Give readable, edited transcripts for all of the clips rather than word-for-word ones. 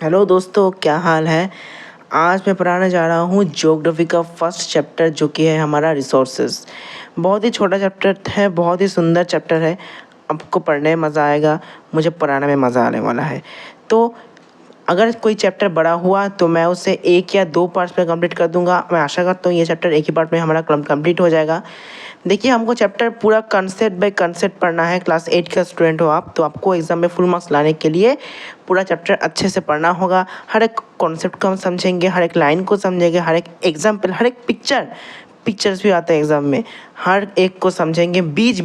Hello दोस्तों, क्या हाल है। आज मैं पढ़ाने जा रहा हूँ ज्योग्राफी का फर्स्ट चैप्टर, जो कि है हमारा रिसोर्सेज। बहुत ही छोटा चैप्टर है, बहुत ही सुंदर चैप्टर है। आपको पढ़ने में मज़ा आएगा, मुझे पढ़ाने में मज़ा आने वाला है। तो अगर कोई चैप्टर बड़ा हुआ तो मैं उसे 1 या 2 पार्ट्स में कंप्लीट कर दूंगा। मैं आशा करता हूँ ये चैप्टर एक ही पार्ट में हमारा कंप्लीट हो जाएगा। देखिए, हमको चैप्टर पूरा कंसेप्ट बाय कंसेप्ट पढ़ना है। क्लास 8 का स्टूडेंट हो आप, तो आपको एग्जाम में फुल मार्क्स लाने के लिए पूरा चैप्टर अच्छे से पढ़ना होगा। हर एक कॉन्सेप्ट को हम समझेंगे, हर एक लाइन को समझेंगे, हर एक एग्जाम्पल, हर एक पिक्चर्स भी आते हैं एग्जाम में, हर एक को समझेंगे। बीच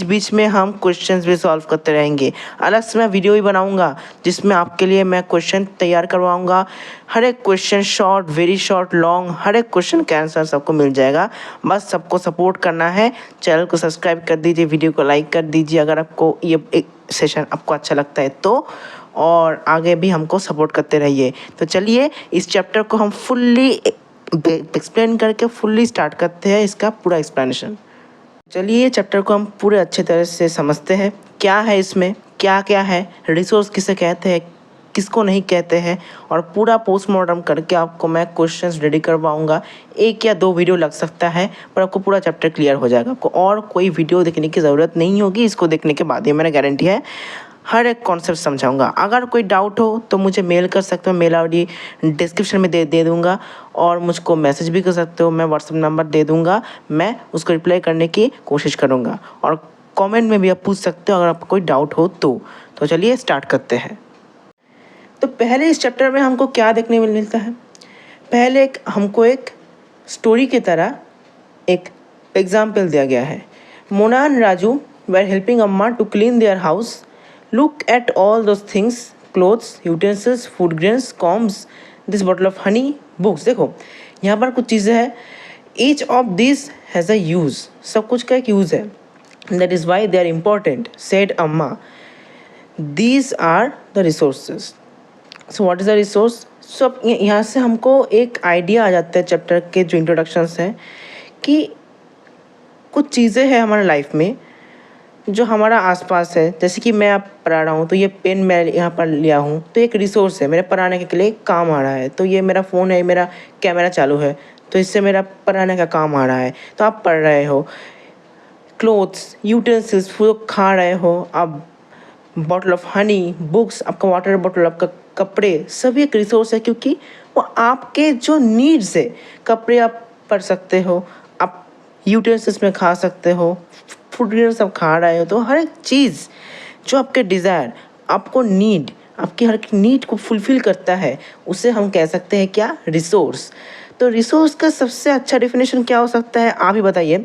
बीच में हम क्वेश्चंस भी सॉल्व करते रहेंगे। अलग से मैं वीडियो भी बनाऊंगा जिसमें आपके लिए मैं क्वेश्चन तैयार करवाऊंगा। हर एक question short, very short, long, हर एक क्वेश्चन का आंसर सबको मिल जाएगा। बस सबको सपोर्ट करना है। चैनल को सब्सक्राइब कर दीजिए, वीडियो को लाइक कर दीजिए अगर आपको ये एक सेशन आपको अच्छा लगता है तो, और आगे भी हमको सपोर्ट करते रहिए। तो चलिए इस चैप्टर को हम फुल्ली एक्सप्लेन करके फुल्ली स्टार्ट करते हैं इसका पूरा एक्सप्लेनेशन। चलिए चैप्टर को हम पूरे अच्छे तरह से समझते हैं। क्या है इसमें, क्या क्या है, रिसोर्स किसे कहते हैं, किसको नहीं कहते हैं, और पूरा पोस्टमार्टम करके आपको मैं क्वेश्चंस रेडी करवाऊंगा। 1 या 2 वीडियो लग सकता है, पर आपको पूरा चैप्टर क्लियर हो जाएगा। आपको और कोई वीडियो देखने की ज़रूरत नहीं होगी। इसको देखने के बाद ही मैंने गारंटी है हर एक कॉन्सेप्ट समझाऊंगा। अगर कोई डाउट हो तो मुझे मेल कर सकते हो, मेल आईडी डिस्क्रिप्शन में दे दूंगा, और मुझको मैसेज भी कर सकते हो, मैं व्हाट्सएप नंबर दे दूंगा। मैं उसको रिप्लाई करने की कोशिश करूंगा, और कमेंट में भी आप पूछ सकते हो अगर आपको कोई डाउट हो तो चलिए स्टार्ट करते हैं। तो पहले इस चैप्टर में हमको क्या देखने में मिलता है। पहले हमको एक स्टोरी की तरह एक एग्जाम्पल दिया गया है। Mona and Raju were helping अम्मा to clean their house. Look at all those things: clothes, utensils, food grains, combs, this bottle of honey, books. देखो यहाँ पर कुछ चीज़ें हैं। Each of these has a use. सब कुछ का एक यूज़ है। That is why they are important, said अम्मा. These are the resources. So what is the resource. सो अब यहाँ से हमको एक आइडिया आ जाता है चैप्टर के जो इंट्रोडक्शंस हैं, कि कुछ चीज़ें हैं हमारे लाइफ में जो हमारा आसपास है। जैसे कि मैं आप पढ़ा रहा हूँ तो ये पेन मैं यहाँ पर लिया हूँ, तो एक रिसोर्स है, मेरे पढ़ाने के लिए काम आ रहा है। तो ये मेरा फ़ोन है, मेरा कैमरा चालू है, तो इससे मेरा पढ़ाने का काम आ रहा है। तो आप पढ़ रहे हो। क्लोथ्स, यूटेंसिल्स, फूड खा रहे हो आप, बॉटल ऑफ हनी, बुक्स, आपका वाटर बॉटल, आपका कपड़े, सभी एक रिसोर्स है, क्योंकि वो आपके जो नीड्स है। कपड़े आप पढ़ सकते हो, आप यूटेंसिल्स में खा सकते हो, फूड सब खा रहे हो, तो हर एक चीज़ जो आपके डिज़ायर, आपको नीड, आपकी हर एक नीड को फुलफ़िल करता है, उसे हम कह सकते हैं क्या, रिसोर्स। तो रिसोर्स का सबसे अच्छा डेफिनेशन क्या हो सकता है, आप ही बताइए।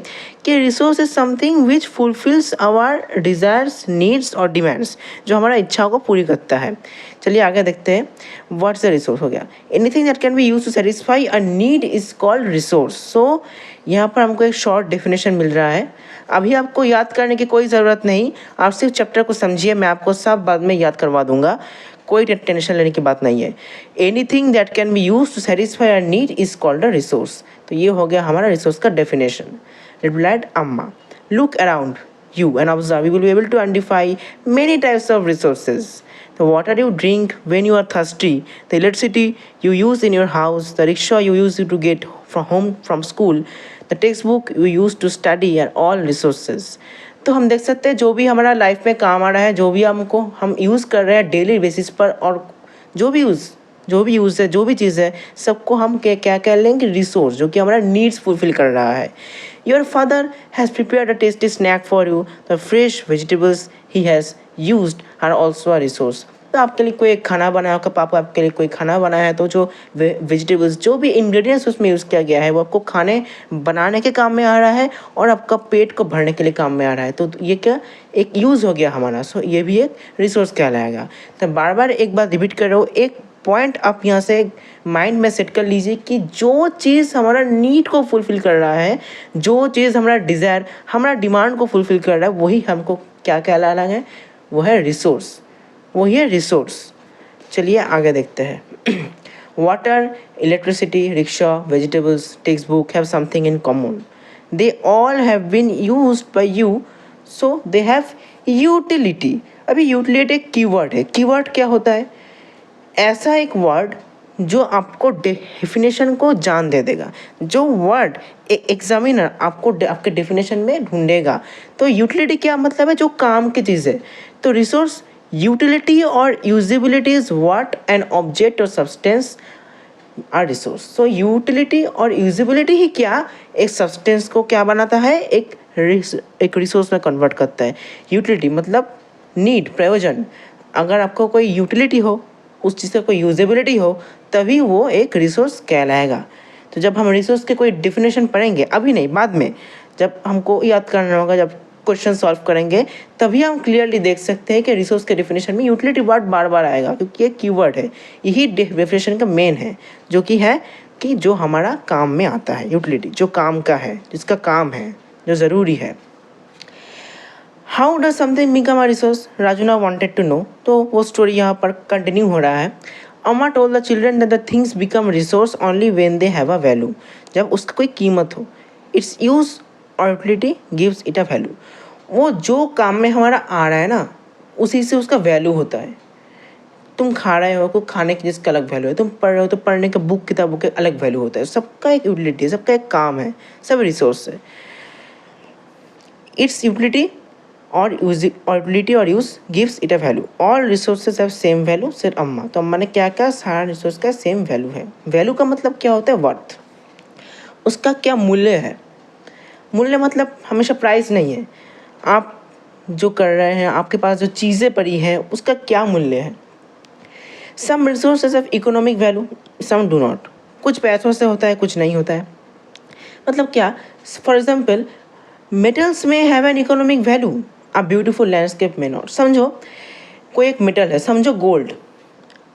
कि resource is something which fulfills our desires, needs और डिमांड्स, जो हमारा इच्छाओं को पूरी करता है। चलिए आगे देखते हैं। व्हाट्स अ रिसोर्स हो गया, anything that can be use to satisfy a need is called resource. So यहाँ पर हमको एक शॉर्ट डेफिनेशन मिल रहा है। अभी आपको याद करने की कोई ज़रूरत नहीं, आप सिर्फ चैप्टर को समझिए, मैं आपको सब बाद में याद करवा दूंगा, कोई टेंशन लेने की बात नहीं है। Anything that can be use to satisfy a need is called a resource. तो ये हो गया हमारा रिसोर्स का definition. Replied Amma, look around you and observe, you will be able to identify many types of resources. The water you drink when you are thirsty, the electricity you use in your house, the rickshaw you use to get from home from school, the textbook you use to study are all resources. तो हम देख सकते हैं जो भी हमारा life में काम आ रहा है, जो भी हमको हम यूज़ कर रहे हैं डेली बेसिस पर, और जो भी यूज़ है, जो भी चीज़ है, सबको हम क्या कह लेंगे, रिसोर्स, जो कि हमारा नीड्स फुलफिल कर रहा है। Your father has prepared a tasty snack for you, the fresh vegetables he has used are also a resource. तो आपके लिए कोई खाना बनाया, आपका पापा आपके लिए कोई खाना बनाया है, तो जो वेजिटेबल्स, जो भी इंग्रेडिएंट्स उसमें यूज़ किया गया है, वो आपको खाने बनाने के काम में आ रहा है, और आपका पेट को भरने के लिए काम में आ रहा है। तो ये क्या, एक यूज़ हो गया हमारा। सो ये भी एक रिसोर्स कहलाएगा। तो बार बार एक बार रिपीट कर रहा हूँ, एक पॉइंट आप यहाँ से माइंड में सेट कर लीजिए कि जो चीज़ हमारा नीड को फुलफ़िल कर रहा है, जो चीज़ हमारा डिज़ायर, हमारा डिमांड को फुलफ़िल कर रहा है, वही हमको क्या कहलाना है, वो है रिसोर्स, वही है रिसोर्स। चलिए आगे देखते हैं। Water, electricity, rickshaw, vegetables, text book have something in common. They all have been used by you, so they have utility. अभी यूटिलिटी एक कीवर्ड है। कीवर्ड क्या होता है, ऐसा एक वर्ड जो आपको डेफिनेशन को जान दे देगा, जो वर्ड एग्जामिनर आपको आपके डेफिनेशन में ढूंढेगा। तो यूटिलिटी क्या मतलब है, जो काम की चीज़ है। तो रिसोर्स यूटिलिटी और usability is what an object और substance are resource. So utility और यूजिबिलिटी ही क्या एक सब्सटेंस को क्या बनाता है, एक रिसोर्स में कन्वर्ट करता है। यूटिलिटी मतलब नीड, प्रयोजन। अगर आपको कोई यूटिलिटी हो, उस चीज़ का कोई यूजेबिलिटी हो, तभी वो एक रिसोर्स कहलाएगा। तो जब हम रिसोर्स के कोई डिफिनेशन पढ़ेंगे, अभी नहीं बाद में जब हमको याद करना होगा, जब क्वेश्चन सॉल्व करेंगे, तभी हम क्लियरली देख सकते हैं कि रिसोर्स के डिफिनेशन में यूटिलिटी वर्ड बार बार आएगा, क्योंकि ये कीवर्ड है, यही डेफिनेशन का मेन है, जो कि है कि जो हमारा काम में आता है। यूटिलिटी जो काम का है, जिसका काम है, जो ज़रूरी है। How does something become a resource, Rajuna wanted to know. तो वो स्टोरी यहाँ पर कंटिन्यू हो रहा है। अम्मा told the children that the things become resource only when they have a value, जब उसका कोई कीमत हो। इट्स यूज और utility gives it a value. वो जो काम में हमारा आ रहा है ना, उसी से उसका वैल्यू होता है। तुम खा रहे हो, को खाने की जिसका अलग वैल्यू है, तुम पढ़ रहे हो तो पढ़ने का बुक किताबों के अलग वैल्यू होता है। सबका एक यूटिलिटी है, सबका एक काम है, सब रिसोर्स है। इट्स यूटिलिटी और यूटिलिटी और use gives it a value. All resources have same value, सिर्फ अम्मा। तो अम्मा ने क्या कहा, सारा रिसोर्स का सेम वैल्यू है। वैल्यू का मतलब क्या होता है, वर्थ, उसका क्या मूल्य है। मूल्य मतलब हमेशा प्राइस नहीं है, आप जो कर रहे हैं, आपके पास जो चीज़ें पड़ी हैं, उसका क्या मूल्य है। Some resources of economic value, some do not. कुछ पैसों से होता है, कुछ नहीं होता है। मतलब क्या, फॉर एग्जाम्पल मेटल्स में have an economic value, a beautiful landscape में नॉट। समझो कोई एक मेटल है, समझो गोल्ड।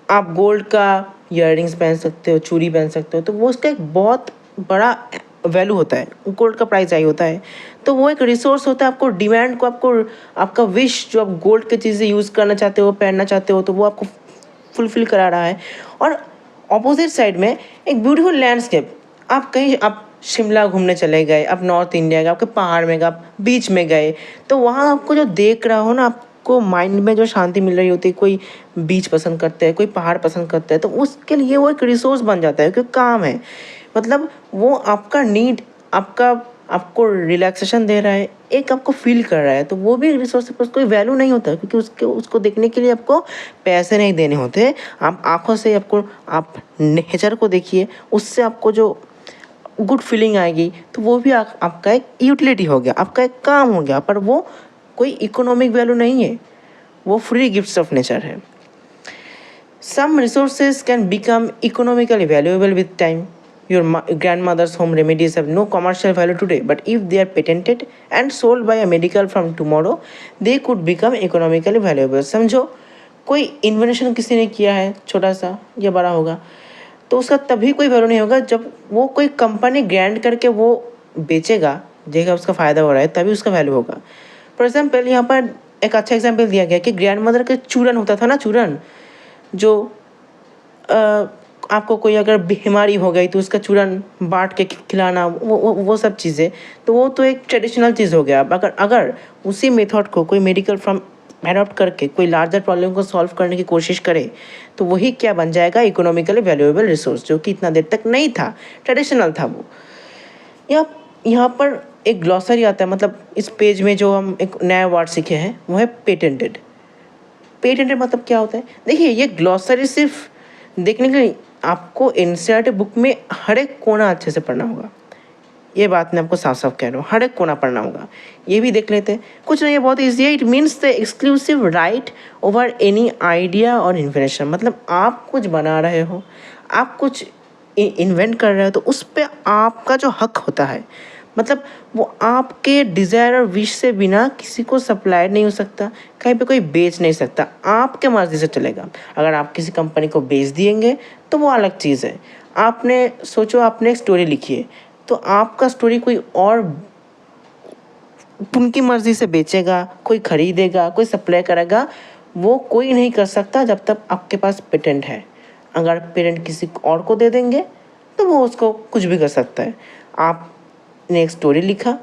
आप गोल्ड का ईयररिंग्स पहन सकते हो, चूड़ी पहन सकते हो, तो वो उसका एक बहुत बड़ा वैल्यू होता है, गोल्ड का प्राइस हाई होता है। तो वो एक रिसोर्स होता है, आपको डिमांड को, आपको आपका विश, जो आप गोल्ड की चीज़ें यूज़ करना चाहते हो, पहनना चाहते हो, तो वो आपको फुलफिल करा रहा है। और ऑपोजिट साइड में एक ब्यूटीफुल लैंडस्केप, आप कहीं आप शिमला घूमने चले गए, आप नॉर्थ इंडिया गए, आपके पहाड़ में गए, आप बीच में गए, तो वहाँ आपको जो देख रहा हो ना, आपको माइंड में जो शांति मिल रही होती है, कोई बीच पसंद करता है, कोई पहाड़ पसंद करता है, तो उसके लिए वो एक रिसोर्स बन जाता है, क्योंकि काम है। मतलब वो आपका नीड, आपका आपको रिलैक्सेशन दे रहा है, एक आपको फील कर रहा है, तो वो भी रिसोर्स पर कोई वैल्यू नहीं होता, क्योंकि उसको देखने के लिए आपको पैसे नहीं देने होते। आप आंखों से आपको, आप नेचर को देखिए, उससे आपको जो गुड फीलिंग आएगी, तो वो भी आपका एक यूटिलिटी हो गया, आपका एक काम हो गया। पर वो कोई इकोनॉमिक वैल्यू नहीं है, वो फ्री गिफ्ट्स ऑफ नेचर है। Some resources can become economically valuable with time. Your grandmother's home remedies have no commercial value today, but if they are patented and sold by a medical from tomorrow, they could become economically valuable. समझो कोई invention किसी ने किया है, छोटा सा या बड़ा होगा, तो उसका तभी कोई वैल्यू नहीं होगा जब वो कोई कंपनी ग्रांड करके वो बेचेगा, देगा उसका फ़ायदा हो रहा है, तभी उसका वैल्यू होगा। फॉर एग्जाम्पल यहाँ पर एक अच्छा एग्जाम्पल दिया गया कि ग्रैंड मदर का चूरन होता था ना, चूरन, जो आपको कोई अगर बीमारी हो गई तो उसका चूरन बांट के खिलाना, वो सब चीज़ें, तो वो तो एक ट्रेडिशनल चीज़ हो गया। अगर उसी मेथड को कोई मेडिकल फॉर्म एडॉप्ट करके कोई लार्जर प्रॉब्लम को सॉल्व करने की कोशिश करे, तो वही क्या बन जाएगा, इकोनॉमिकली वैल्यूएबल रिसोर्स, जो कि इतना देर तक नहीं था, ट्रेडिशनल था वो। यहाँ पर एक ग्लॉसरी आता है, मतलब इस पेज में जो हम एक नया वर्ड सीखे हैं वो है पेटेंटेड। पेटेंटेड मतलब क्या होता है, देखिए ये ग्लॉसरी सिर्फ देखने के लिए, आपको एनसीईआरटी बुक में हर एक कोना अच्छे से पढ़ना होगा। ये बात मैं आपको साफ साफ कह रहा हूँ, हर एक कोना पढ़ना होगा। ये भी देख लेते हैं, कुछ नहीं है, बहुत ईजी है। It means the exclusive right over any idea और इन्फॉर्मेशन। मतलब आप कुछ बना रहे हो, आप कुछ इन्वेंट कर रहे हो, तो उस पर आपका जो हक होता है, मतलब वो आपके डिज़ायर और विश से बिना किसी को सप्लाई नहीं हो सकता, कहीं पे कोई बेच नहीं सकता, आपके मर्जी से चलेगा। अगर आप किसी कंपनी को बेच दिएंगे तो वो अलग चीज़ है। आपने सोचो, आपने एक स्टोरी लिखी है, तो आपका स्टोरी कोई और उनकी मर्जी से बेचेगा, कोई खरीदेगा, कोई सप्लाई करेगा, वो कोई नहीं कर सकता जब तक आपके पास पेटेंट है। अगर पेटेंट किसी और को दे देंगे तो वो उसको कुछ भी कर सकता है। आपने एक स्टोरी लिखा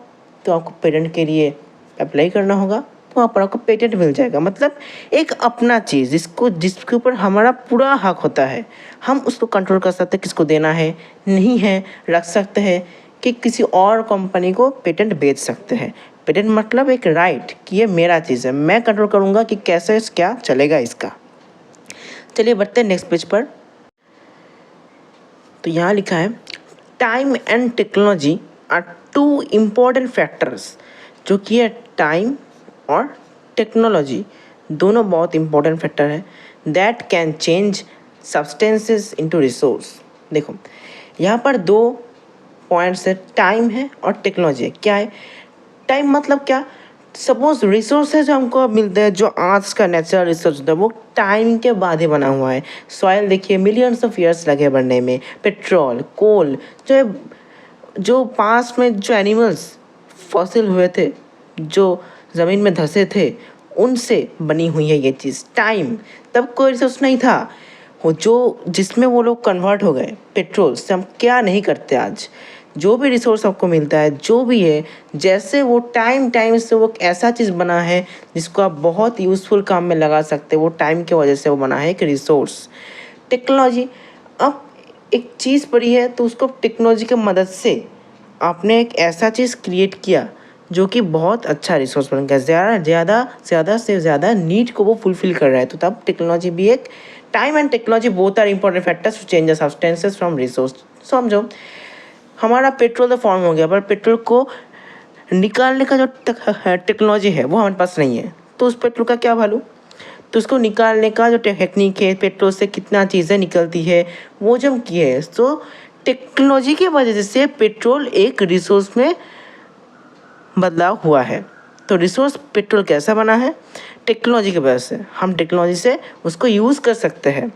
तो आपको पेटेंट के लिए अप्लाई करना होगा, तो वहाँ पर आपको पेटेंट मिल जाएगा। मतलब एक अपना चीज़ जिसके ऊपर हमारा पूरा हक होता है, हम उसको कंट्रोल कर सकते हैं, किसको देना है नहीं है, रख सकते हैं कि किसी और कंपनी को पेटेंट बेच सकते हैं। पेटेंट मतलब एक राइट कि ये मेरा चीज़ है, मैं कंट्रोल करूँगा कि कैसे क्या चलेगा इसका। चलिए बढ़ते हैं नेक्स्ट पेज पर। तो यहाँ लिखा है time and technology are two important factors. जो कि है टाइम और टेक्नोलॉजी दोनों बहुत इंपॉर्टेंट फैक्टर है that can change substances into resource. देखो यहाँ पर दो पॉइंट्स है, टाइम है और टेक्नोलॉजी है। क्या है टाइम मतलब क्या, सपोज रिसोर्सेज हमको मिलते हैं जो आज का नेचुरल रिसोर्स होता है वो टाइम के बाद ही बना हुआ है। सॉइल देखिए मिलियंस ऑफ ईयर्स लगे बनने में, पेट्रोल कोल जो पास्ट में जो एनिमल्स फॉसिल हुए थे, जो ज़मीन में धंसे थे, उनसे बनी हुई है ये चीज़ टाइम। तब कोई रिसोर्स नहीं था वो जो जिसमें वो लोग कन्वर्ट हो गए पेट्रोल से। हम क्या नहीं करते आज, जो भी रिसोर्स आपको मिलता है जो भी है, जैसे वो टाइम से वो ऐसा चीज़ बना है जिसको आप बहुत यूज़फुल काम में लगा सकते हैं, वो टाइम की वजह से वो बना है एक रिसोर्स। टेक्नोलॉजी, अब एक चीज़ पड़ी है तो उसको टेक्नोलॉजी की मदद से आपने एक ऐसा चीज़ क्रिएट किया जो कि बहुत अच्छा रिसोर्स बन गया, ज़्यादा से ज़्यादा नीड को वो फुलफिल कर रहा है। तो तब टेक्नोलॉजी भी एक time and technology both are important factors to change the substances from resource. समझो हमारा पेट्रोल तो फॉर्म हो गया पर पेट्रोल को निकालने का जो टेक्नोलॉजी है वो हमारे पास नहीं है, तो उस पेट्रोल का क्या वैल्यू। तो उसको निकालने का जो टेक्निक है, पेट्रोल से कितना चीज़ें निकलती है वो जो हम किए है, तो टेक्नोलॉजी की वजह से पेट्रोल एक रिसोर्स में बदलाव हुआ है। तो रिसोर्स पेट्रोल कैसा बना है, टेक्नोलॉजी की वजह से। हम टेक्नोलॉजी से उसको यूज़ कर सकते हैं।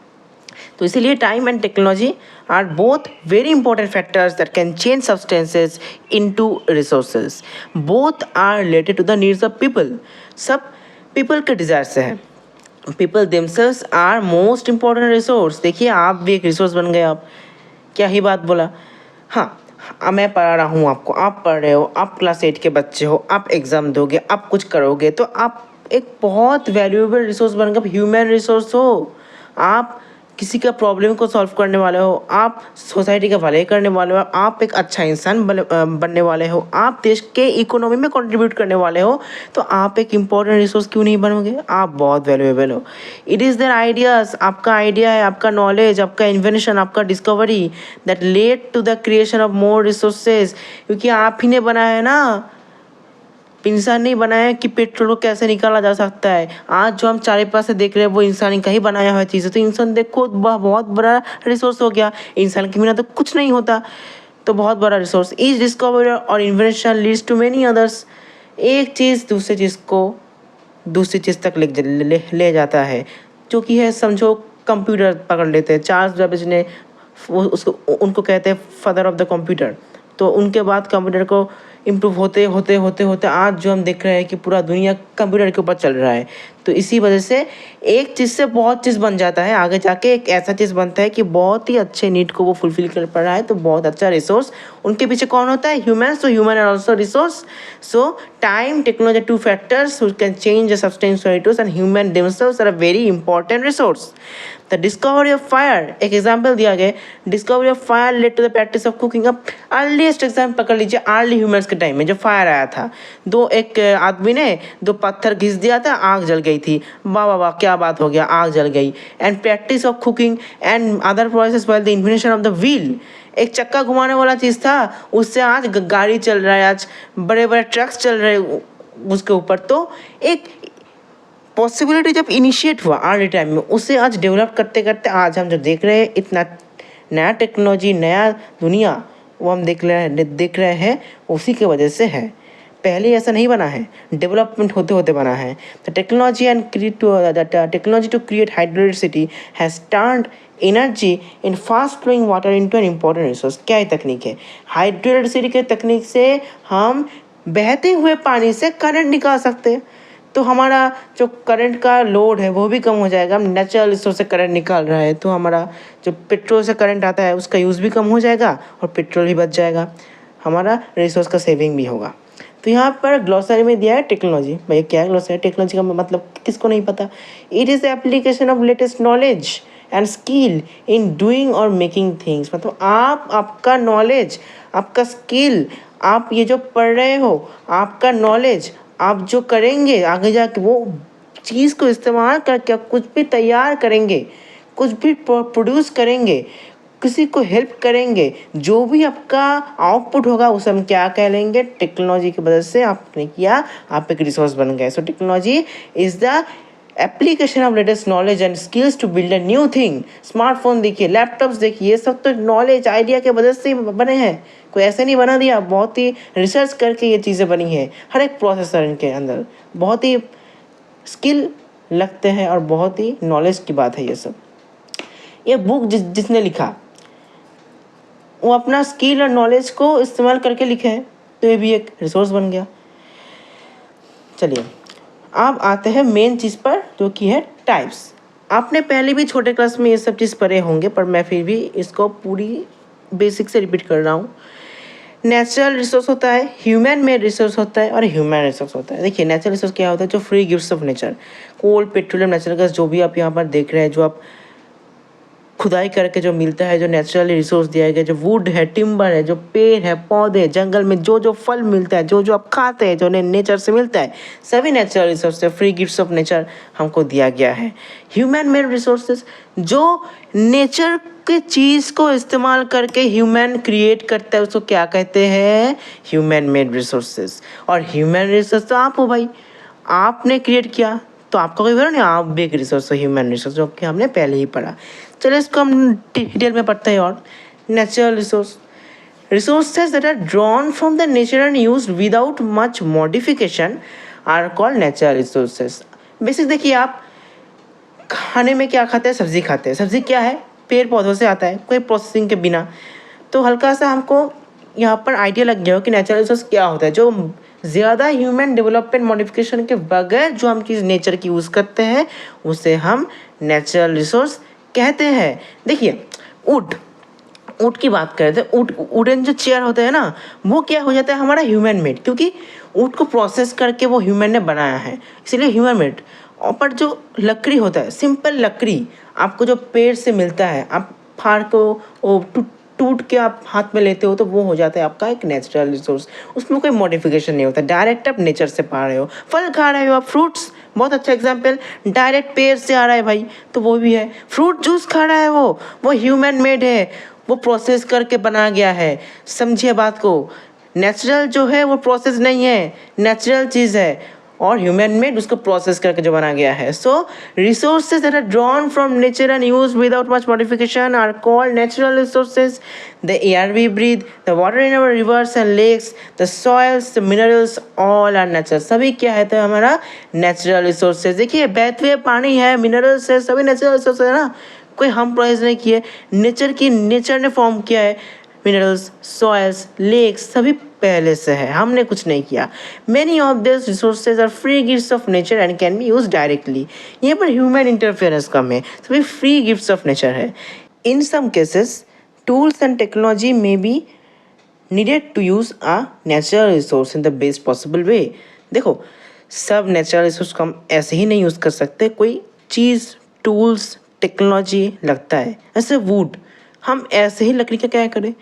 तो इसीलिए time and technology are both very important factors that can change substances into resources. Both are related to the needs of people. सब पीपल के डिज़ायर से है। People themselves are most important resource. देखिए आप भी एक रिसोर्स बन गए। आप क्या ही बात बोला। हाँ मैं पढ़ा रहा हूँ आपको, आप पढ़ रहे हो, आप क्लास 8 के बच्चे हो, आप एग्ज़ाम दोगे, आप कुछ करोगे तो आप एक बहुत वैल्यूएबल रिसोर्स बन गए, ह्यूमन रिसोर्स हो। आप किसी का प्रॉब्लम को सॉल्व करने वाले हो, आप सोसाइटी का भलाई करने वाले हो, आप एक अच्छा इंसान बनने वाले हो, आप देश के इकोनॉमी में कंट्रीब्यूट करने वाले हो, तो आप एक इम्पॉर्टेंट रिसोर्स क्यों नहीं बनोगे। आप बहुत वैल्यूएबल हो। इट इज़ देयर आइडियाज़, आपका आइडिया है, आपका नॉलेज, आपका इन्वेंशन, आपका discovery that led to the creation of more resources. क्योंकि आप ही ने बनाया है ना, इंसान नहीं बनाया कि पेट्रोल को कैसे निकाला जा सकता है। आज जो हम चारे पास से देख रहे हैं वो इंसान का ही बनाया हुआ चीज़ है। तो इंसान देखो बहुत बड़ा रिसोर्स हो गया, इंसान के बिना तो कुछ नहीं होता। तो बहुत बड़ा रिसोर्स। ईच डिस्कवरी और invention leads to many others. एक चीज़ दूसरी चीज़ को दूसरी चीज़ तक ले जाता है, जो कि है समझो कंप्यूटर पकड़ लेते हैं। चार्ल्स बेबेज ने उनको कहते हैं फादर ऑफ द कंप्यूटर। तो उनके बाद कंप्यूटर को इम्प्रूव होते आज जो हम देख रहे हैं कि पूरा दुनिया कंप्यूटर के ऊपर चल रहा है। तो इसी वजह से एक चीज़ से बहुत चीज़ बन जाता है, आगे जाके एक ऐसा चीज़ बनता है कि बहुत ही अच्छे नीड को वो फुलफिल कर पा रहा है। तो बहुत अच्छा रिसोर्स उनके पीछे कौन होता है, human. So human are also resource. So time technology two factors which can change the substance resource and human themselves are a very important resource. The discovery of fire, एक एग्जाम्पल दिया गया, discovery of fire led to the practice of cooking. अब earliest example पकड़ लीजिए, early humans के time में जो fire आया था, एक आदमी ने 2 पत्थर घिस दिया था, आग जल गई थी। वाह वाह वाह क्या बात हो गया, आग जल गई। And practice of cooking and other process by the invention of the wheel. एक चक्का घुमाने वाला चीज़ था, उससे आज गाड़ी चल रहा है, आज बड़े बड़े ट्रक्स चल रहे हैं उसके ऊपर। तो एक पॉसिबिलिटी जब इनिशिएट हुआ अर्ली टाइम में, उसे आज डेवलप करते करते आज हम जो देख रहे हैं इतना नया टेक्नोलॉजी, नया दुनिया वो हम देख रहे हैं उसी की वजह से है। पहले ऐसा नहीं बना है, डेवलपमेंट होते होते बना है। The technology technology to create hydroelectricity has turned energy in fast flowing water into an important resource. क्या ये तकनीक है, हाइड्रोइलेक्ट्रिसिटी के तकनीक से हम बहते हुए पानी से करंट निकाल सकते हैं। तो हमारा जो करंट का लोड है वो भी कम हो जाएगा। हम नेचुरल रिसोर्स से करंट निकाल रहा है, तो हमारा जो पेट्रोल से करंट आता है उसका यूज़ भी कम हो जाएगा और पेट्रोल भी बच जाएगा, हमारा रिसोर्स का सेविंग भी होगा। तो यहाँ पर ग्लॉसरी में दिया है टेक्नोलॉजी। भैया क्या है ग्लॉसरी? टेक्नोलॉजी का मतलब किसको नहीं पता? It is the application of latest knowledge and skill in doing और मेकिंग थिंग्स। मतलब आपका नॉलेज, आपका स्किल, आप ये जो पढ़ रहे हो, आपका नॉलेज, आप जो करेंगे आगे जाके वो चीज़ को इस्तेमाल करके आप कुछ भी तैयार करेंगे, कुछ भी प्रोड्यूस करेंगे, किसी को हेल्प करेंगे, जो भी आपका आउटपुट होगा उसे हम क्या कह लेंगे? टेक्नोलॉजी की वजह से आपने किया, आप एक रिसोर्स बन गए। So technology is the application of latest knowledge and skills to build a new thing. Smartphone देखिए, लैपटॉप्स देखिए, ये सब तो नॉलेज आइडिया के वजह से बने हैं। कोई ऐसे नहीं बना दिया, बहुत ही रिसर्च करके ये चीज़ें बनी हैं। हर एक प्रोसेसर इनके अंदर बहुत ही स्किल लगते हैं और बहुत ही नॉलेज की बात है ये सब। ये बुक जिसने लिखा वो अपना स्किल और नॉलेज को इस्तेमाल करके लिखे हैं, तो ये भी एक रिसोर्स बन गया। चलिए अब आते हैं मेन चीज़ पर, जो कि है टाइप्स। आपने पहले भी छोटे क्लास में ये सब चीज़ पढ़े होंगे, पर मैं फिर भी इसको पूरी बेसिक से रिपीट कर रहा हूँ। नेचुरल रिसोर्स होता है, ह्यूमन मेड रिसोर्स होता है और ह्यूमन रिसोर्स होता है। देखिए नेचुरल रिसोर्स क्या होता है? जो free gifts of nature, coal, petroleum, natural gas, जो भी आप यहाँ पर देख रहे हैं, जो आप खुदाई करके जो मिलता है, जो नेचुरली रिसोर्स दिया गया, जो वुड है, टिम्बर है, जो पेड़ है, पौधे, जंगल में जो जो फल मिलता है, जो जो आप खाते हैं, जो नेचर से मिलता है, सभी नेचुरल रिसोर्स है, फ्री गिफ्ट्स ऑफ नेचर हमको दिया गया है। ह्यूमन मेड रिसोर्सेज, जो नेचर के चीज़ को इस्तेमाल करके ह्यूमन क्रिएट करता है, उसको क्या कहते हैं? Human made resources. और ह्यूमन रिसोर्स तो आप हो भाई, आपने क्रिएट किया, तो आपका कोई बड़ा नहीं, आप भी एक रिसोर्स हो, ह्यूमन रिसोर्स, जो कि हमने पहले ही पढ़ा। चलो इसको हम डिटेल में पढ़ते हैं। और natural resource, resources that are drawn from the nature and used without much modification are called natural resources। Basic देखिए, आप खाने में क्या खाते हैं? सब्जी खाते हैं। सब्जी क्या है? पेड़ पौधों से आता है, कोई प्रोसेसिंग के बिना। तो हल्का सा हमको यहाँ पर आइडिया लग गया हो कि नेचुरल रिसोर्स क्या होता है। जो ज़्यादा ह्यूमन डेवलपमेंट मॉडिफिकेशन के बगैर जो हम चीज़ नेचर की यूज़ करते हैं, उसे हम नेचुरल रिसोर्स कहते हैं। देखिए ऊँट की बात करें तो वुडन जो चेयर होता है ना, वो क्या हो जाता है? हमारा ह्यूमन मेड, क्योंकि ऊँट को प्रोसेस करके वो ह्यूमन ने बनाया है, इसीलिए ह्यूमन मेड। और पर जो लकड़ी होता है, सिंपल लकड़ी आपको जो पेड़ से मिलता है, आप फाड़ को टूट के आप हाथ में लेते हो, तो वो हो जाता है आपका एक नेचुरल रिसोर्स। उसमें कोई मॉडिफिकेशन नहीं होता, डायरेक्ट आप नेचर से पा रहे हो। फल खा रहे हो आप, फ्रूट्स, बहुत अच्छा एग्जांपल, डायरेक्ट पेड़ से आ रहा है भाई, तो वो भी है। फ्रूट जूस खा रहा है वो ह्यूमन मेड है, वो प्रोसेस करके बना गया है। समझिए बात को, नेचुरल जो है वो प्रोसेस नहीं है, नेचुरल चीज़ है, और ह्यूमन मेड उसको प्रोसेस करके जो बना गया है। So resources that are drawn from nature and use without much modification are called natural resources. The air we breathe, the water in our rivers and lakes, the soils, the minerals, all are natural. सभी क्या है? तो हमारा natural resources. देखिए बहते हुए पानी है, मिनरल्स है, सभी नेचुरल रिसोर्सेज है ना, कोई हम प्रोसेस नहीं किए, नेचर ने फॉर्म किया है। मिनरल्स, सॉइल्स, लेक्स सभी पहले से है, हमने कुछ नहीं किया। Many of this resources are free gifts of nature and can be use directly. यहाँ पर ह्यूमन इंटरफेरेंस कम है, सभी फ्री गिफ्ट्स ऑफ नेचर है। In some cases tools and technology may be needed to use a natural resource in the best possible way. देखो सब natural resource को हम ऐसे ही नहीं यूज़ कर सकते, कोई चीज़, टूल्स, टेक्नोलॉजी लगता है। ऐसे वुड हम ऐसे ही लकड़ी का क्या करें?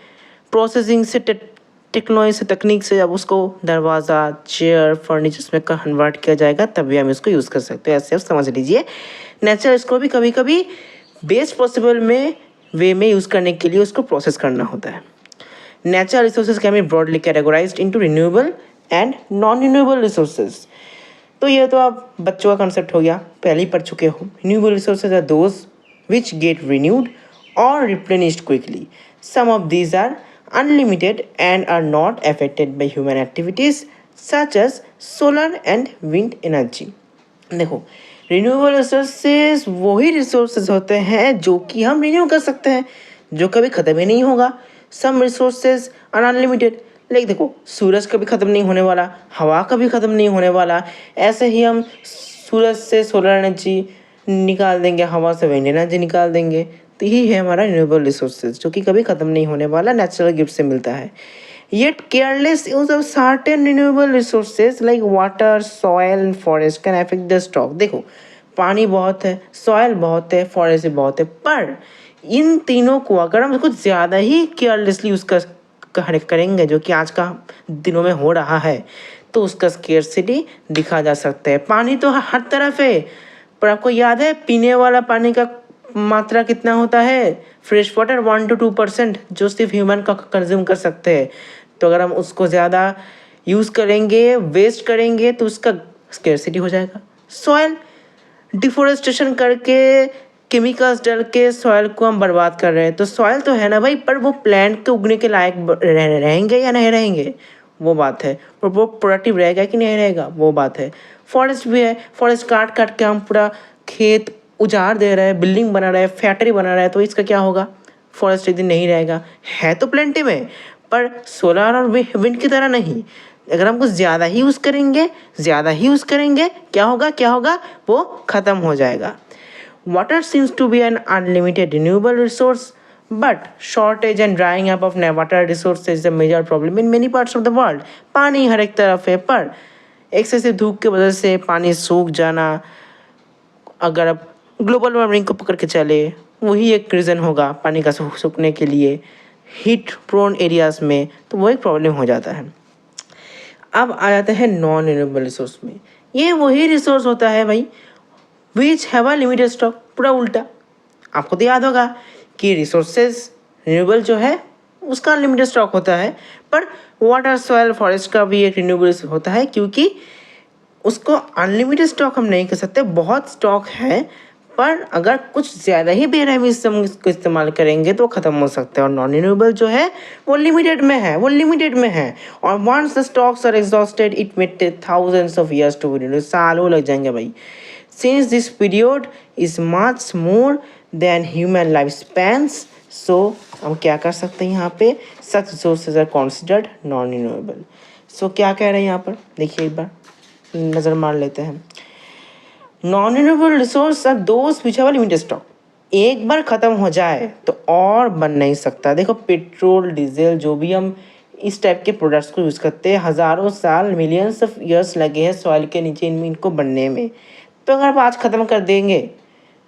प्रोसेसिंग से, टेक्नोलॉजी से, तकनीक से जब उसको दरवाज़ा, चेयर, फर्नीचर्स में कन्वर्ट किया जाएगा, तभी हम इसको यूज़ कर सकते हैं। ऐसे आप समझ लीजिए, नेचुरल इसको भी कभी कभी बेस्ट पॉसिबल में वे में यूज़ करने के लिए उसको प्रोसेस करना होता है। Natural resources can be broadly categorised into renewable and non renewable resources. तो ये तो आप बच्चों का कंसेप्ट हो गया, पहले ही पढ़ चुके हो। Renewable resources are those which get renewed or replenished quickly. Some of these are unlimited and are not affected by human activities such as solar and wind energy. देखो रिन्यूएबल रिसोर्सेज वही resources होते हैं जो कि हम renew कर सकते हैं, जो कभी ख़त्म ही नहीं होगा। सम रिसोर्सेज आर अनलिमिटेड, लाइक देखो सूरज कभी ख़त्म नहीं होने वाला, हवा कभी ख़त्म नहीं होने वाला। ऐसे ही हम सूरज से सोलर एनर्जी निकाल देंगे, हवा से विंड एनर्जी निकाल देंगे। तो यही है हमारा रिन्यूएबल रिसोर्सेज, जो कि कभी ख़त्म नहीं होने वाला, नेचुरल गिफ्ट से मिलता है। Yet careless use of certain renewable resources like water, soil and forest can affect the stock. देखो पानी बहुत है, सॉयल बहुत है, फॉरेस्ट भी बहुत है, पर इन तीनों को अगर हम कुछ ज़्यादा ही केयरलेसली यूज़ करेंगे जो कि आज का दिनों में हो रहा है तो उसका स्केर्सिटी दिखा जा सकता है। पानी तो हर तरफ है, पर आपको याद है पीने वाला पानी का मात्रा कितना होता है? फ्रेश वाटर 1 to 2% जो सिर्फ ह्यूमन का कंज्यूम कर सकते हैं। तो अगर हम उसको ज़्यादा यूज़ करेंगे, वेस्ट करेंगे तो उसका स्केर्सिटी हो जाएगा। सॉयल डिफोरेस्टेशन करके, केमिकल्स डाल के सॉयल को हम बर्बाद कर रहे हैं। तो सॉयल तो है ना भाई, पर वो प्लांट के उगने के लायक रहेंगे या नहीं रहेंगे वो बात है, और वो प्रोडक्टिव रहेगा कि नहीं रहेगा वो बात है। फॉरेस्ट भी है, फॉरेस्ट काट काट के हम पूरा खेत उजाड़ दे रहे हैं, बिल्डिंग बना रहे हैं, फैक्ट्री बना रहे हैं, तो इसका क्या होगा? फॉरेस्ट एक दिन नहीं रहेगा। है तो प्लेंटी में, पर सोलर और विंड की तरह नहीं। अगर हम कुछ ज़्यादा ही यूज़ करेंगे क्या होगा? वो ख़त्म हो जाएगा। Water seems to be an unlimited renewable resource, but shortage and drying up of water resource is a major problem in many parts of the world. पानी हर एक तरफ है, पर एक्सेसिव धूप की वजह से पानी सूख जाना, अगर अब ग्लोबल वार्मिंग को पकड़ के चले, वही एक रीज़न होगा पानी का सूखने के लिए। हीट प्रोन एरियाज में तो वो एक प्रॉब्लम हो जाता है। अब आ जाते हैं नॉन रिन्यूएबल रिसोर्स में। ये वही रिसोर्स होता है भाई which have a limited stock. पूरा उल्टा। आपको तो याद होगा कि रिसोर्सेज रिन्यूएबल जो है उसका लिमिटेड स्टॉक होता है, पर वाटर, सॉयल, फॉरेस्ट का भी एक रिन्यूएबल होता है, क्योंकि उसको अनलिमिटेड स्टॉक हम नहीं कर सकते। बहुत स्टॉक है, पर अगर कुछ ज़्यादा ही बेरहमी से हम इसको इस्तेमाल करेंगे तो ख़त्म हो सकता है। और नॉन रिन्यूएबल जो है वो लिमिटेड में है और once the stocks are exhausted it may take thousands of years to renew. सालों लग जाएंगे भाई। Since this period is much more than human life spans, so हम क्या कर सकते हैं यहाँ पे? Such resources are considered non renewable. So क्या कह रहे हैं यहाँ पर? देखिए एक बार नज़र मार लेते हैं। Non renewable resource are those which have a limited stock. एक बार ख़त्म हो जाए तो और बन नहीं सकता। देखो पेट्रोल, डीजल, जो भी हम इस टाइप के प्रोडक्ट्स को यूज़ करते हैं, हज़ारों साल, मिलियंस ऑफ ईयर्स लगे हैं सॉइल के नीचे इनको बनने में। तो अगर आप आज ख़त्म कर देंगे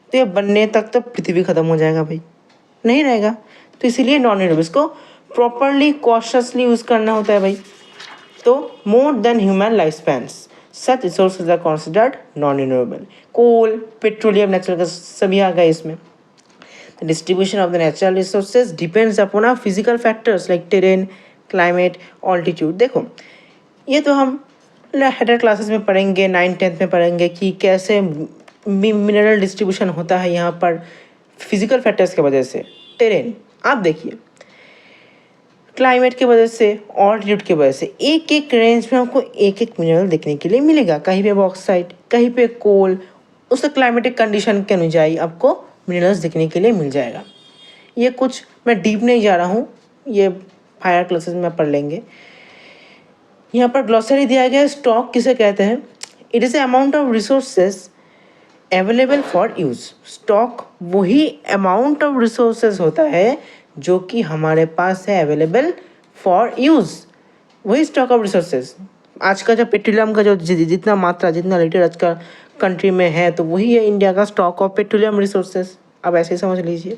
तो ये बनने तक तो पृथ्वी ख़त्म हो जाएगा भाई, नहीं रहेगा। तो इसीलिए नॉन रिन्यूएबल इसको प्रॉपरली कॉशियसली यूज़ करना होता है भाई। तो मोर than human life spans such resources are considered non-renewable. Coal, petroleum, natural gas सभी आ गए इसमें। The distribution of the natural resources depends upon our physical factors like terrain, climate, altitude. देखो ये तो हम हेडर क्लासेस में पढ़ेंगे, 9th-10th में पढ़ेंगे कि कैसे मिनरल डिस्ट्रीब्यूशन होता है यहाँ पर फिजिकल फैक्टर्स की वजह से। टेरेन आप देखिए, क्लाइमेट की वजह से, ऑल्टीट्यूड की वजह से एक एक रेंज में आपको एक एक मिनरल देखने के लिए मिलेगा। कहीं पे बॉक्साइट, कहीं पे कोल, उसका क्लाइमेटिक कंडीशन के अनुसार आपको मिनरल्स देखने के लिए मिल जाएगा। ये कुछ मैं डीप नहीं जा रहा हूँ, ये हायर क्लासेस में पढ़ लेंगे। यहाँ पर ग्लॉसरी दिया गया है। स्टॉक किसे कहते हैं? It is a amount of resources available for use. Stock वही अमाउंट ऑफ रिसोर्सेज होता है जो कि हमारे पास है अवेलेबल फॉर यूज़, वही स्टॉक ऑफ रिसोर्सेज। आज का जो पेट्रोलियम का जो जितना मात्रा, जितना लीटर आज का कंट्री में है, तो वही है इंडिया का स्टॉक ऑफ पेट्रोलियम रिसोर्सेज। अब ऐसे ही समझ लीजिए।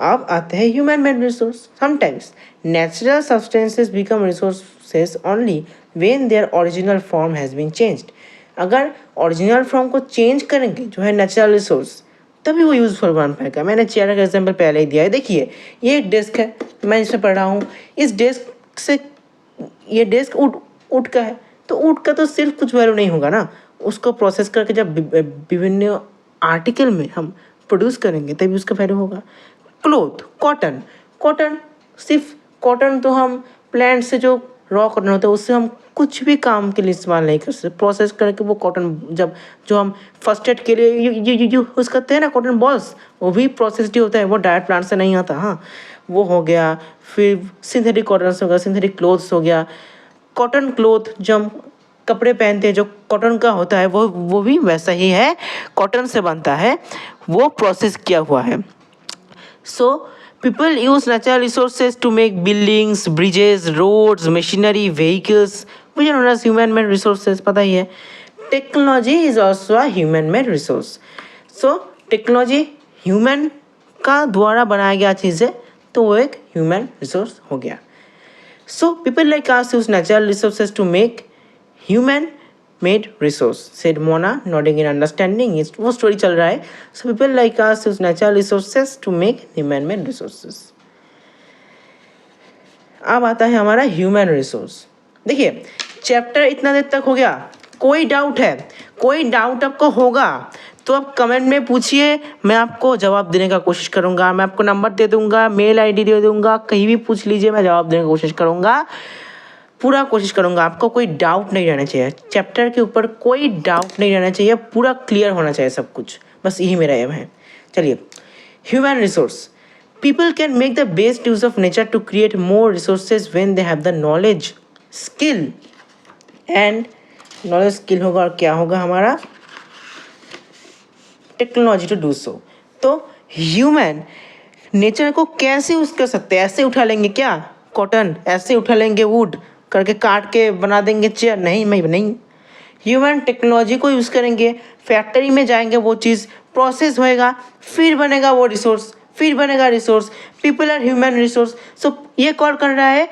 अब आते हैं human made resource. Sometimes natural substances become resources only when their original form has been changed. अगर ओरिजिनल फॉर्म को चेंज करेंगे जो है नेचुरल रिसोर्स, तभी वो यूज़फुल बन पाएगा। मैंने चेयर का एग्जाम्पल पहले ही दिया है। देखिए ये एक डेस्क है, मैं इसमें पढ़ रहा हूँ। इस डेस्क से ये डेस्क उठ का है, तो उठ का तो सिर्फ कुछ वैल्यू नहीं होगा ना, उसको प्रोसेस करके जब विभिन्न आर्टिकल में हम प्रोड्यूस करेंगे तभी उसका वैल्यू होगा। क्लोथ, कॉटन सिर्फ कॉटन तो हम प्लांट से जो रॉ कॉटन होता है उससे हम कुछ भी काम के लिए इस्तेमाल नहीं कर सकते। प्रोसेस करके वो कॉटन जब जो हम फर्स्ट एड के लिए यूज़ करते हैं ना, कॉटन बॉल्स, वो भी प्रोसेस्ड ही होता है, वो डायरेक्ट प्लांट से नहीं आता। हाँ, वो हो गया। फिर सिंथेटिक कॉटन हो गया, सिंथेटिक क्लोथ्स हो गया। कॉटन क्लोथ जो हम कपड़े पहनते हैं जो कॉटन का होता है वो भी वैसा ही है, कॉटन से बनता है, वो प्रोसेस किया हुआ है। So people use natural resources to make buildings, bridges, roads, machinery, vehicles, which are known as human made resources. पता ही है. Technology is also a human made resource. So technology human का द्वारा बनाया गया चीज़ है, तो वो एक human resource हो गया. So people like us use natural resources to make human made resource, said Mona, nodding in understanding. वो story चल रहा है. So people like us use natural resources to make human made resources. अब आता है हमारा ह्यूमन रिसोर्स. देखिए chapter इतना देर तक हो गया. कोई डाउट है, कोई डाउट आपको होगा तो आप कमेंट में पूछिए, मैं आपको जवाब देने का कोशिश करूंगा. मैं आपको नंबर दे दूंगा, मेल आईडी दे दूंगा, कहीं भी पूछ लीजिए, मैं जवाब देने की कोशिश करूंगा, पूरा कोशिश करूंगा. आपको कोई डाउट नहीं रहना चाहिए, चैप्टर के ऊपर कोई डाउट नहीं रहना चाहिए, पूरा क्लियर होना चाहिए सब कुछ. बस यही मेरा एम है. चलिए, human resource. People can make the best use of nature to create more resources when they have the knowledge, skill and knowledge skill होगा और क्या होगा हमारा टेक्नोलॉजी टू डू सो. तो ह्यूमन नेचर को कैसे यूज कर सकते हैं? ऐसे उठा लेंगे क्या कॉटन? ऐसे उठा लेंगे वुड करके काट के बना देंगे चेयर? नहीं. ह्यूमन टेक्नोलॉजी को यूज़ करेंगे, फैक्ट्री में जाएंगे, वो चीज़ प्रोसेस होएगा, फिर बनेगा वो रिसोर्स, फिर बनेगा resource. People are human resource. So ये कॉल कर रहा है,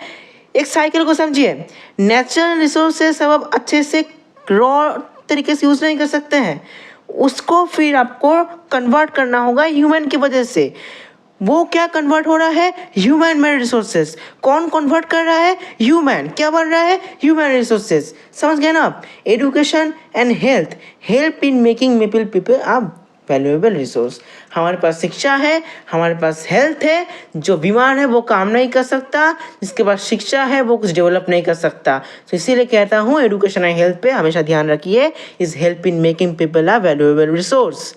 एक साइकिल को समझिए. नेचुरल रिसोर्सेस सब आप अच्छे से रॉ तरीके से यूज़ नहीं कर सकते हैं, उसको फिर आपको कन्वर्ट करना होगा ह्यूमन की वजह से. वो क्या कन्वर्ट हो रहा है? Human made resources. कौन कन्वर्ट कर रहा है? ह्यूमन. क्या बन रहा है? Human resources. समझ गए ना आप? Education and health help in making people आप वैल्यूएबल रिसोर्स. हमारे पास शिक्षा है, हमारे पास हेल्थ है. जो बीमार है वो काम नहीं कर सकता, जिसके पास शिक्षा है वो कुछ डेवलप नहीं कर सकता. तो इसीलिए कहता हूँ एजुकेशन एंड हेल्थ पे हमेशा ध्यान रखिए. Is help in making people a valuable resource.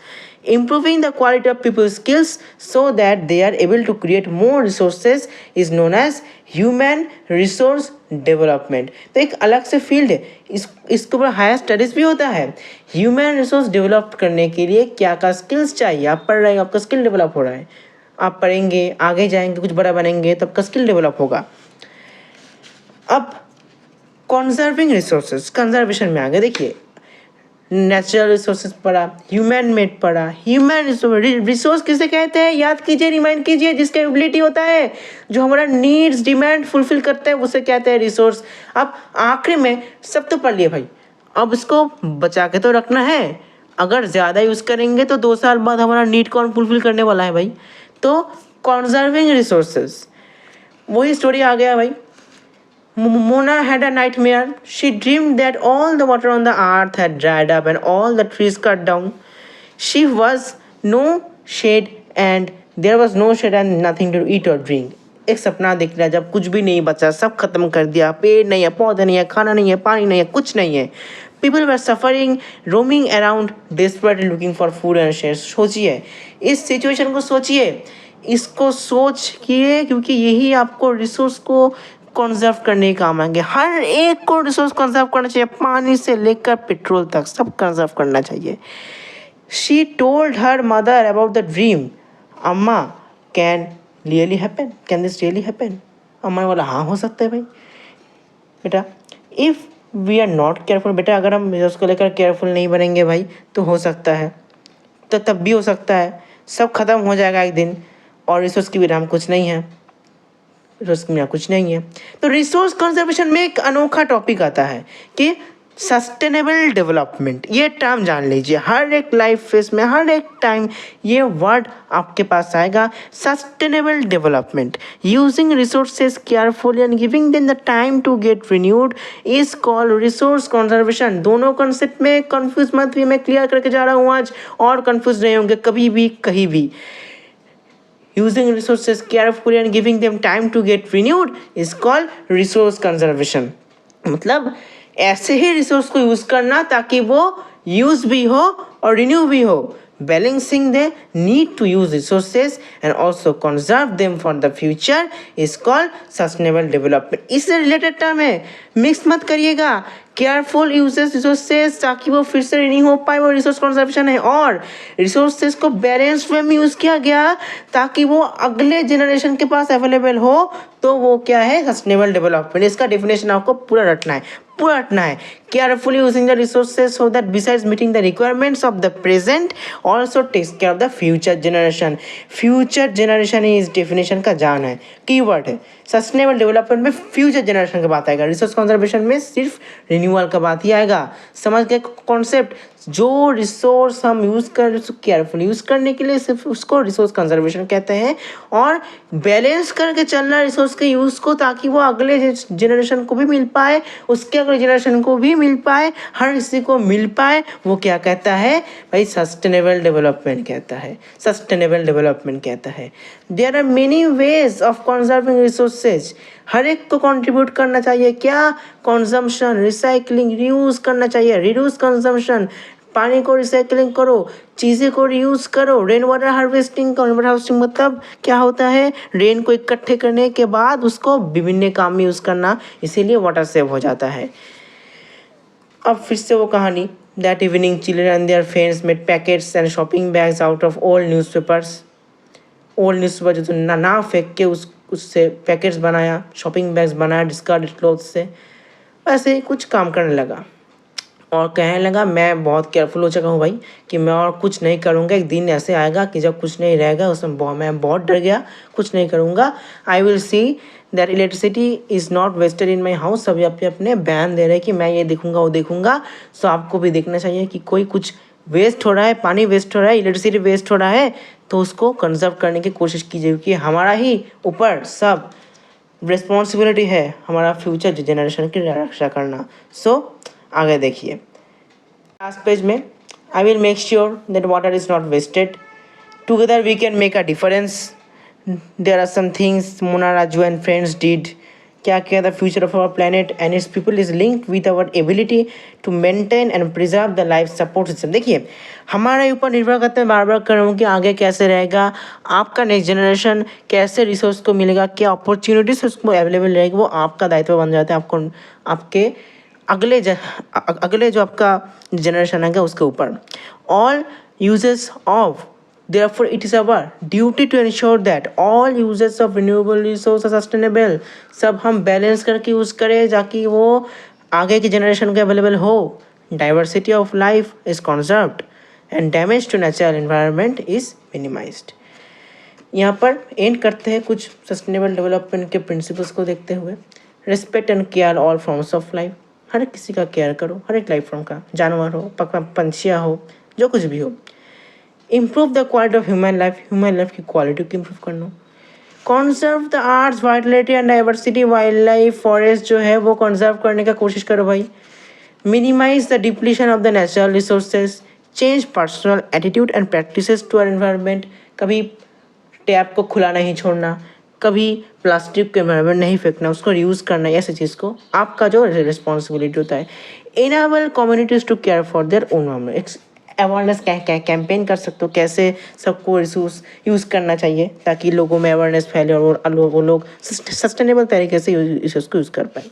Improving the quality of people's skills so that they are able to create more resources is known as human resource development. तो एक अलग से field है, इसके ऊपर हायर स्टडीज भी होता है. ह्यूमन रिसोर्स डेवलप करने के लिए क्या क्या स्किल्स चाहिए? आप पढ़ रहे हैं, आपका स्किल डेवलप हो रहा है. आप पढ़ेंगे, आगे जाएंगे, कुछ बड़ा बनेंगे, तब का स्किल डेवलप होगा. अब कंजर्विंग रिसोर्सेज, कंजर्वेशन में आगे देखिए, नेचुरल रिसोर्सेज पढ़ा, ह्यूमन मेड पढ़ा. ह्यूमन रिसोर्स किसे कहते हैं? याद कीजिए, रिमाइंड कीजिए, जिसका एबिलिटी होता है, जो हमारा नीड्स डिमांड फुलफिल करते हैं, उसे कहते हैं रिसोर्स. अब आखिरी में सब तो पढ़ लिए भाई, अब इसको बचा के तो रखना है. अगर ज़्यादा यूज़ करेंगे तो 2 साल बाद हमारा नीड कौन फुलफिल करने वाला है भाई? तो कंजर्विंग रिसोर्सेज, वही स्टोरी आ गया भाई. Mona had a nightmare. She dreamed that all the water on the earth had dried up and all the trees cut down. She was no shade and there was no shade and nothing to eat or drink. एक सपना देख लिया जब कुछ भी नहीं बचा, सब खत्म कर दिया. पेड़ नहीं है, पौधे नहीं है, खाना नहीं है, पानी नहीं है, कुछ नहीं है. People were suffering, roaming around, desperately looking for food and shelter. सोचिए, इस सिचुएशन को सोचिए, इसको सोच किए, क्योंकि यही आपको रिसोर्स को कंजर्व करने के काम आएंगे. हर एक को रिसोर्स कंजर्व करना चाहिए, पानी से लेकर पेट्रोल तक सब कंजर्व करना चाहिए. She told her mother about the dream. Amma, can really happen? Can this really happen? अम्मा ने बोला हाँ, हो सकता है भाई. बेटा, if we are not careful, बेटा अगर हम रिसोर्स को लेकर केयरफुल नहीं बनेंगे भाई तो हो सकता है, तो तब भी हो सकता है सब खत्म हो जाएगा एक दिन, और रिसोर्स की भी नाम कुछ नहीं है, रिसोर्स में कुछ नहीं है. तो रिसोर्स कंजर्वेशन में एक अनोखा टॉपिक आता है कि सस्टेनेबल डेवलपमेंट. ये टर्म जान लीजिए, हर एक लाइफ फेस में हर एक टाइम ये वर्ड आपके पास आएगा, sustainable development. Using resources carefully and giving them the time to get renewed is called resource conservation. दोनों कॉन्सेप्ट में कंफ्यूज मत भी, मैं क्लियर करके जा रहा हूँ आज, और कंफ्यूज नहीं होंगे कभी भी कहीं भी. Using resources carefully and giving them time to get renewed is called resource conservation. मतलब ऐसे ही रिसोर्स को यूज़ करना ताकि वो यूज़ भी हो और रिन्यू भी हो. Balancing the need to use resources and also conserve them for the future is called sustainable development. इससे रिलेटेड टर्म है, मिक्स मत करिएगा. केयरफुल यूजेस रिसोर्सेज ताकि वो फिर से रिन्यू हो पाए, वो रिसोर्स कंजर्वेशन है। और रिसोर्सेज को बैलेंस वे में यूज़ किया गया ताकि वो अगले जनरेशन के पास अवेलेबल हो, तो वो क्या है, सस्टेनेबल डेवलपमेंट। इसका डेफिनेशन आपको पूरा रटना है। Carefully using the resources so that besides meeting the requirements of the present also takes care of the future generation. Future generation इस डेफिनेशन का जान है, कीवर्ड है। सस्टेनेबल डेवलपमेंट में फ्यूचर जनरेशन की बात आएगा, रिसोर्स कंजर्वेशन में सिर्फ रिन्यूअल का बात ही आएगा। समझ गए कॉन्सेप्ट? जो रिसोर्स हम यूज़ कर रहे हैं केयरफुल यूज़ करने के लिए सिर्फ उसको रिसोर्स कंजर्वेशन कहते हैं, और बैलेंस करके चलना रिसोर्स के यूज़ को ताकि वो अगले जनरेशन को भी मिल पाए, उसके अगले जनरेशन को भी मिल पाए, हर किसी को मिल पाए, वो क्या कहता है भाई, सस्टेनेबल डेवलपमेंट कहता है। There are many ways of conserving resources. हर एक को कंट्रीब्यूट करना चाहिए, क्या, कंजम्पशन, रिसाइकलिंग, रीयूज करना चाहिए, रिड्यूस कंजम्पशन, पानी को रिसाइकलिंग करो, चीज़ें को रीयूज़ करो, रेन वाटर हार्वेस्टिंग करो। रेन वाटर हार्वेस्टिंग मतलब क्या होता है, रेन को इकट्ठे करने के बाद उसको विभिन्न काम में यूज़ करना, इसीलिए वाटर सेव हो जाता है। अब फिर से वो कहानी, that evening children and their friends made packets and shopping bags out of old newspapers. Old newspaper जो ना फेंक के उससे पैकेट्स बनाया, शॉपिंग बैग्स बनाया डिस्कार्डेड क्लॉथ से। ऐसे ही कुछ काम करने लगा और कहने लगा, मैं बहुत केयरफुल हो चुका हूँ भाई कि मैं और कुछ नहीं करूँगा। एक दिन ऐसे आएगा कि जब कुछ नहीं रहेगा, उसमें मैं बहुत डर गया, कुछ नहीं करूँगा। I will see that electricity is not wasted in my house. सभी अपने बयान दे रहे हैं कि मैं ये देखूँगा वो देखूँगा। सो आपको भी देखना चाहिए कि कोई कुछ वेस्ट हो रहा है, पानी वेस्ट हो रहा है, इलेक्ट्रिसिटी वेस्ट हो रहा है, तो उसको कंजर्व करने की कोशिश कीजिए, क्योंकि हमारा ही ऊपर सब रिस्पॉन्सिबिलिटी है हमारा फ्यूचर जनरेशन की रक्षा करना। सो आगे देखिए लास्ट पेज में, I will make sure that water is not wasted, together we can make a difference, there are some things Mona Raju and friends did. क्या किया, the future of our planet and its people is linked with our ability to maintain and preserve the life support system. देखिए हमारे ऊपर निर्भर करते हैं बार बार कर रहा हूँ कि आगे कैसे रहेगा आपका नेक्स्ट जनरेशन, कैसे रिसोर्स को मिलेगा, क्या अपॉर्चुनिटीज उसको अवेलेबल रहेगी, वो आपका दायित्व बन जाता है। आपको आपके अगले जो आपका जनरेशन है उसके ऊपर। All uses of, therefore it is our duty to ensure that all uses of renewable resources are sustainable। सब हम बैलेंस करके यूज़ करें ताकि वो आगे की जनरेशन को अवेलेबल हो। Diversity of life is conserved and damage to natural environment is minimised. यहाँ पर एंड करते हैं कुछ सस्टेनेबल डेवलपमेंट के प्रिंसिपल्स को देखते हुए। Respect and care all forms of life. हर एक किसी का केयर करो, हर एक लाइफ फॉर्म का, जानवर हो, पंछियाँ हो, जो कुछ भी हो। Improve the quality of human life की क्वालिटी को इम्प्रूव करना। Conserve the earth's vitality and diversity, wild life forest जो है वो कंजर्व करने का कोशिश करो भाई। Minimise the depletion of the natural resources, change personal attitude and practices to our environment. कभी टैप को खुला नहीं छोड़ना, कभी प्लास्टिक को एनवायरनमेंट नहीं फेंकना, उसको रीयूज़ करना, ऐसी चीज़ को आपका जो रिस्पॉन्सिबिलिटी होता है। Enable communities to care for their own awareness campaign कर सकते हो, कैसे सबको रिसोर्स यूज़ करना चाहिए ताकि लोगों में अवेयरनेस फैले और वो लोग सस्टेनेबल तरीके से रिसोर्स को यूज़ कर पाए।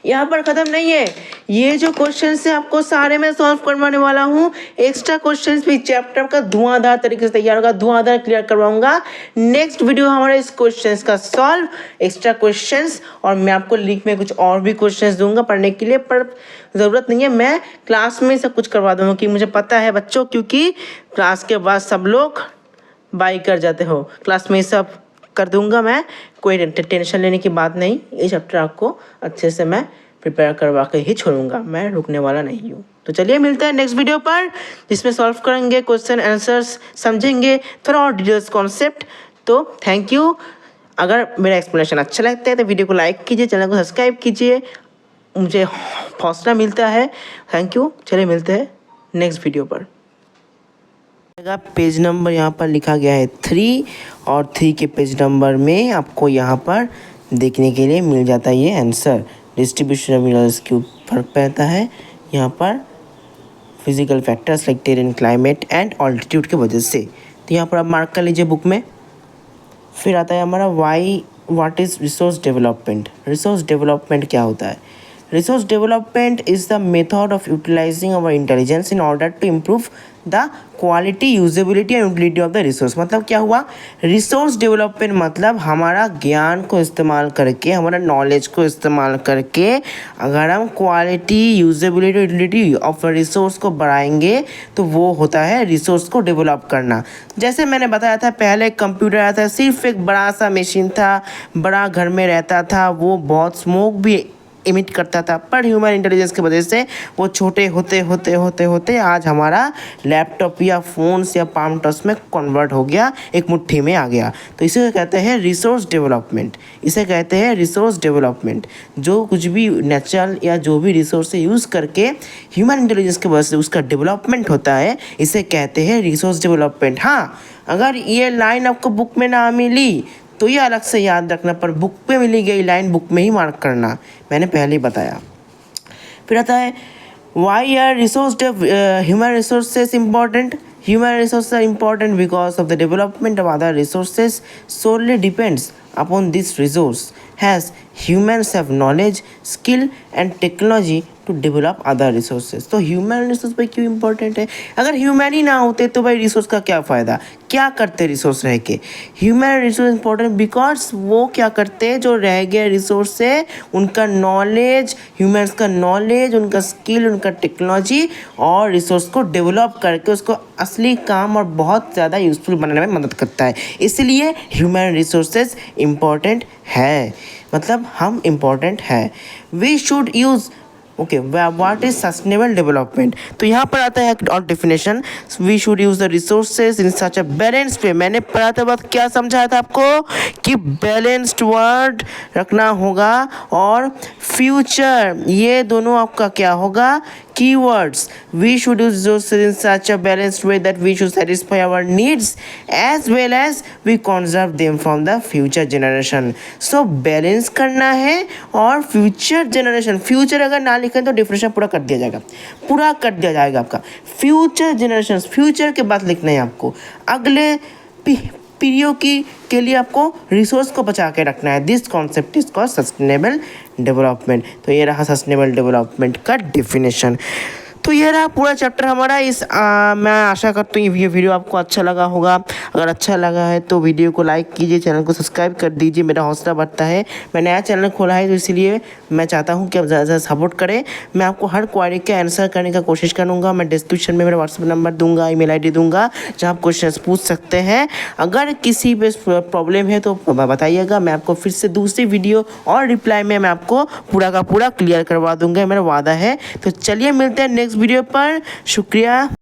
यहाँ पर ख़त्म नहीं है, ये जो क्वेश्चन से आपको सारे मैं सॉल्व करवाने वाला हूँ। एक्स्ट्रा क्वेश्चन भी चैप्टर का धुआंधार तरीके से तैयार होगा, धुआंधार क्लियर करवाऊंगा। नेक्स्ट वीडियो हमारे इस क्वेश्चन का सॉल्व, एक्स्ट्रा क्वेश्चन, और मैं आपको लिंक में कुछ और भी क्वेश्चन दूंगा पढ़ने के लिए, पर ज़रूरत नहीं है, मैं क्लास में सब कुछ करवा दूँगा कि मुझे पता है बच्चों, क्योंकि क्लास के बाद सब लोग बाई कर जाते हो, क्लास में सब कर दूंगा मैं, कोई टेंशन लेने की बात नहीं। ये चैप्टर आपको अच्छे से मैं प्रिपेयर करवा के ही छोड़ूंगा, मैं रुकने वाला नहीं हूँ। तो चलिए मिलते हैं नेक्स्ट वीडियो पर, जिसमें सॉल्व करेंगे क्वेश्चन आंसर्स, समझेंगे थोड़ा और डिटेल्स कॉन्सेप्ट। तो थैंक यू। अगर मेरा एक्सप्लेनेशन अच्छा लगता है तो वीडियो को लाइक कीजिए, चैनल को सब्सक्राइब कीजिए, मुझे हौसला मिलता है। Thank you. चलिए मिलते हैं नेक्स्ट वीडियो पर। पेज नंबर यहाँ पर लिखा गया है 3, और 3 के पेज नंबर में आपको यहाँ पर देखने के लिए मिल जाता है ये आंसर। डिस्ट्रीब्यूशन ऑफ मिनरल्स के फर्क पड़ता है यहाँ पर physical factors like terrain, climate and altitude की वजह से। तो यहाँ पर आप मार्क कर लीजिए बुक में। फिर आता है हमारा what is resource development. Resource development क्या होता है? Resource development is the method of utilizing our intelligence in order to improve the quality, usability and utility of the resource. मतलब क्या हुआ, रिसोर्स डेवलपमेंट मतलब हमारा ज्ञान को इस्तेमाल करके, हमारा नॉलेज को इस्तेमाल करके अगर हम quality, usability, utility of resource को बढ़ाएंगे तो वो होता है रिसोर्स को डेवलप करना। जैसे मैंने बताया था पहले, कंप्यूटर आया था, सिर्फ एक बड़ा सा मशीन था, बड़ा घर में रहता था, वो बहुत स्मोक भी इमिट करता था, पर ह्यूमन इंटेलिजेंस की वजह से वो छोटे होते होते होते होते आज हमारा लैपटॉप या फ़ोन्स या पाम टच में कन्वर्ट हो गया, एक मुट्ठी में आ गया। तो इसे कहते हैं रिसोर्स डेवलपमेंट, इसे कहते हैं रिसोर्स डेवलपमेंट। जो कुछ भी नेचुरल या जो भी रिसोर्स यूज़ करके ह्यूमन इंटेलिजेंस की वजह से उसका डेवलपमेंट होता है, इसे कहते हैं रिसोर्स डेवलपमेंट। हाँ, अगर ये लाइन आपको बुक में ना मिली तो ये अलग से याद रखना, पर बुक पे मिली गई लाइन बुक में ही मार्क करना, मैंने पहले ही बताया। फिर आता है why are human resources important. Human resources are important because of the development of other resources solely depends upon this resource, as humans have knowledge, skill and technology to develop other resources। तो human resource भाई क्यों important है? अगर human ही ना होते तो भाई resource का क्या फ़ायदा, क्या करते रिसोर्स रह के? ह्यूमन रिसोर्स इंपॉर्टेंट बिकॉज वो क्या करते, जो रह गए रिसोर्स से उनका नॉलेज, ह्यूमन्स का नॉलेज, उनका स्किल, उनका टेक्नोलॉजी और रिसोर्स को डेवलप करके उसको असली काम और बहुत ज़्यादा यूज़फुल बनाने में मदद करता है। इसलिए ह्यूमन रिसोर्सेज इम्पॉर्टेंट है, मतलब हम इम्पॉर्टेंट है। We should use okay, what is sustainable development? तो यहाँ पर आता है और definition, we should use the resources in such a balanced way. मैंने पढ़ाते वक्त क्या समझाया था आपको कि बैलेंस्ड वर्ड रखना होगा और फ्यूचर, ये दोनों आपका क्या होगा, keywords। We should use resources in such a balanced way that we should satisfy our needs as well as we conserve them from the future generation। So balance करना है और फ्यूचर जनरेशन, फ्यूचर अगर ना लिखें तो differential पूरा कर दिया जाएगा, पूरा कर दिया जाएगा आपका। फ्यूचर जनरेशन, फ्यूचर के बाद लिखना है आपको, अगले पीढ़ियों के लिए आपको रिसोर्स को बचा के रखना है। This concept is called sustainable development. तो ये रहा सस्टेनेबल डेवलपमेंट का डेफिनेशन। तो ये रहा पूरा चैप्टर हमारा। मैं आशा करता हूँ ये वीडियो आपको अच्छा लगा होगा। अगर अच्छा लगा है तो वीडियो को लाइक कीजिए, चैनल को सब्सक्राइब कर दीजिए, मेरा हौसला बढ़ता है। मैं नया चैनल खोला है तो इसीलिए मैं चाहता हूँ कि आप ज़्यादा से सपोर्ट करें। मैं आपको हर क्वेरी का आंसर करने का कोशिश करूँगा। मैं डिस्क्रिप्शन में मेरा व्हाट्सएप नंबर दूँगा, ईमेल आईडी दूँगा, जहाँ आप क्वेश्चन पूछ सकते हैं। अगर किसी पे प्रॉब्लम है तो बताइएगा, मैं आपको फिर से दूसरी वीडियो और रिप्लाई में मैं आपको पूरा का पूरा क्लियर करवा दूँगा, मेरा वादा है। तो चलिए मिलते हैं नेक्स्ट वीडियो पर। शुक्रिया।